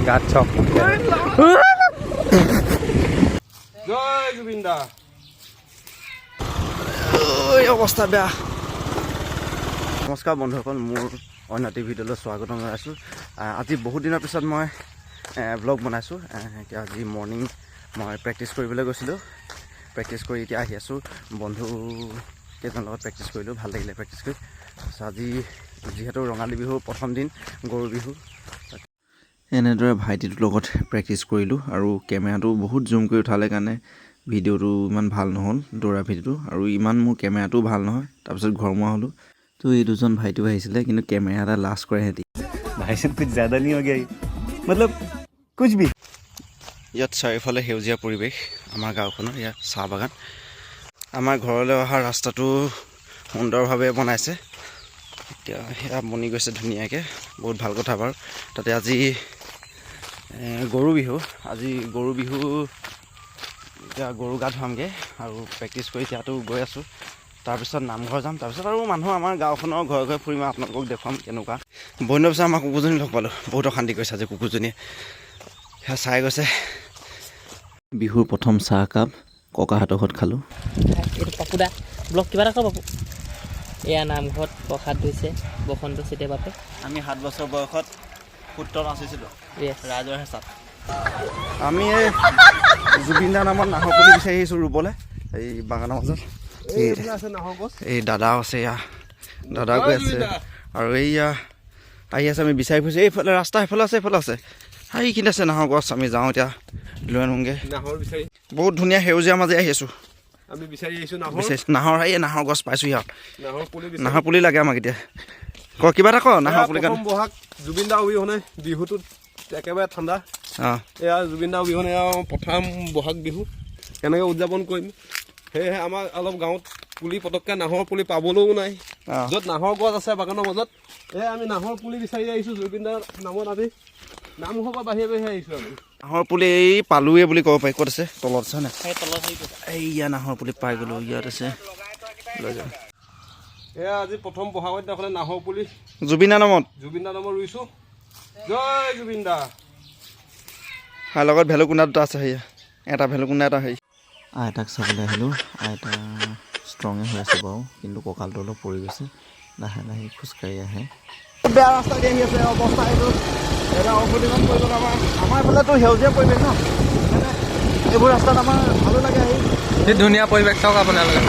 গাত চক জয় জুবিন দা। অৱস্থা বেয়া। নমস্কাৰ বন্ধুসকল, মোৰ অন্য এটি ভিডিঅ'লৈ স্বাগতম জনাইছোঁ। আজি বহুত দিনৰ পিছত মই ব্লগ বনাইছোঁ। এতিয়া আজি মৰ্ণিং মই প্ৰেক্টিছ কৰিবলৈ গৈছিলোঁ। প্ৰেক্টিছ কৰি এতিয়া আহি আছোঁ। বন্ধু কেইজনৰ লগত প্ৰেক্টিছ কৰিলোঁ, ভাল লাগিলে প্ৰেক্টিছ কৰি। তাৰপিছত আজি যিহেতু ৰঙালী বিহুৰ প্ৰথম দিন, গৰু বিহু, এনেদৰে ভাইটিটোৰ লগত প্ৰেক্টিছ কৰিলোঁ। আৰু কেমেৰাটো বহুত জুম কৰি উঠালে কাৰণে ভিডিঅ'টো ইমান ভাল নহ'ল, দৌৰা ভিডিঅ'টো। আৰু ইমান মোৰ কেমেৰাটোও ভাল নহয়। তাৰপিছত ঘৰমুৱা হ'লোঁ। তো এই দুজন ভাইটিও আহিছিলে, কিন্তু কেমেৰা এটা লাজ কৰে সিহঁতি। भाई साहब कुछ ज़्यादा नहीं हो गया ये? मतलब कुछ भी। ইয়াত চাৰিওফালে সেউজীয়া পৰিৱেশ। আমাৰ গাঁওখনৰ ইয়াত চাহ বাগান। আমাৰ ঘৰলৈ অহা ৰাস্তাটো সুন্দৰভাৱে বনাইছে। এতিয়া সেয়া বনি গৈছে ধুনীয়াকৈ, বহুত ভাল কথা বাৰু। তাতে আজি গৰু বিহু। আজি গৰু বিহু, এতিয়া গৰু গা ধুৱামগৈ আৰু প্ৰেক্টিছ কৰি এতিয়াতো গৈ আছোঁ। তাৰপিছত নামঘৰ যাম। তাৰপিছত আৰু মানুহ আমাৰ গাঁওখনৰ ঘৰে ঘৰে ফুৰিম, আপোনালোকক দেখুৱাম কেনেকুৱা। বন্ধু পিছত আমাৰ কুকুৰজনী লগ পালোঁ। বহুত অশান্তি কৰিছে আজি কুকুৰজনীয়ে, সেয়া চাই গৈছে। বিহুৰ প্ৰথম চাহকাপ ককাহঁতৰ ঘৰত খালোঁ। এইটো পাপুদা ব্লগ কিবা এটা কওঁ পাপু। এয়া নামঘৰত প্ৰসাদ ধুইছে বসন্ত চিটে বাপে। আমি 7 বছৰ বয়সত সূত্ৰ নাচিছিলোঁ ৰাইজৰ হেঁচাত। আমি এই জুবিন দা নামত নাহৰ পুলি বিচাৰি আহিছোঁ ৰুবলৈ এই বাগানৰ মাজত। এই দাদাও আছে, এয়া দাদা গৈ আছে। আৰু এইয়া আহি আছে, আমি বিচাৰি ফুৰিছোঁ। এইফালে ৰাস্তা সেইফালে আছে, এইফালে আছে, এইখিনি আছে নাহৰ গছ। আমি যাওঁ এতিয়া লৈ আনোগৈ। বহুত ধুনীয়া সেউজীয়া মাজে আহি আছোঁ। আমি বিচাৰি আহিছোঁ নাহৰ, এই নাহৰ গছ পাইছোঁ ইয়াত। নাহৰ পুলি লাগে আমাক এতিয়া। ক কিবা এটা ক নাহৰ পুলি কাৰণে। বহাগ জুবিন দা অবিহনে বিহুটোত একেবাৰে ঠাণ্ডা। অঁ, এয়া জুবিন দা অবিহনে প্ৰথম বহাগ বিহু কেনেকৈ উদযাপন কৰিম। সেয়েহে আমাৰ অলপ গাঁৱত পুলি পটককৈ নাহৰ পুলি পাবলৈও নাই। য'ত নাহৰ গছ আছে বাগানৰ মাজত, আমি নাহৰ পুলি বিচাৰি আহিছোঁ জুবিন দাৰ নামত। আমি নামঘৰৰ পৰা বাহিৰে বাহিৰে আহিছোঁ। আমি নাহৰ পুলি এই পালোৱে বুলি ক'ব পাৰি। ক'ত আছে? তলত আছে নে? সেই তলত এইয়া নাহৰ পুলি পাই গ'লোঁ। ইয়াত আছে, লৈ যাম। এয়া আজি প্ৰথম বহাগৰ দিনাখনে নাহৰ পুলি জুবিন দা নামত ৰুইছোঁ। জয় জুবিন দা। আৰু লগত ভেলুকুণ্ডা দুটা আছে। সেয়া এটা ভেলুকুণ্ডা, এটা হেৰি। আইতাক চাবলৈ আহিলোঁ। আইতা ষ্ট্ৰঙে হৈ আছে বাৰু, কিন্তু কঁকালটো অলপ পৰি গৈছে। লাহে লাহে খোজকাঢ়ি আহে। বেয়া ৰাস্তা দি আহি আছে, অৱস্থা এইটো। এটা অসুবিধান পৰিৱেশ আমাৰ এইফালেতো সেউজীয়া পৰিৱেশ ন, এইবোৰ ৰাস্তাত আমাৰ ভালো লাগে আহি। কি ধুনীয়া পৰিৱেশ চাওক আপোনালোকে।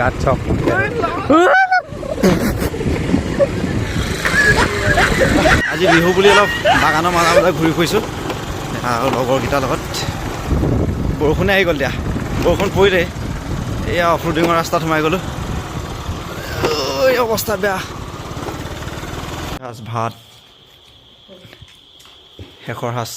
গাত চক আজি বিহু বুলি অলপ বাগানৰ মাজে মাজে ঘূৰি ফুৰিছোঁ আৰু লগৰকেইটাৰ লগত। বৰষুণে আহি গ'ল দিয়া, বৰষুণ পৰিলে। এয়া অফৰোডিঙৰ ৰাস্তাত সোমাই গ'লোঁ। অৱস্থা বেয়া। সাজ ভাত, শেষৰ সাজ।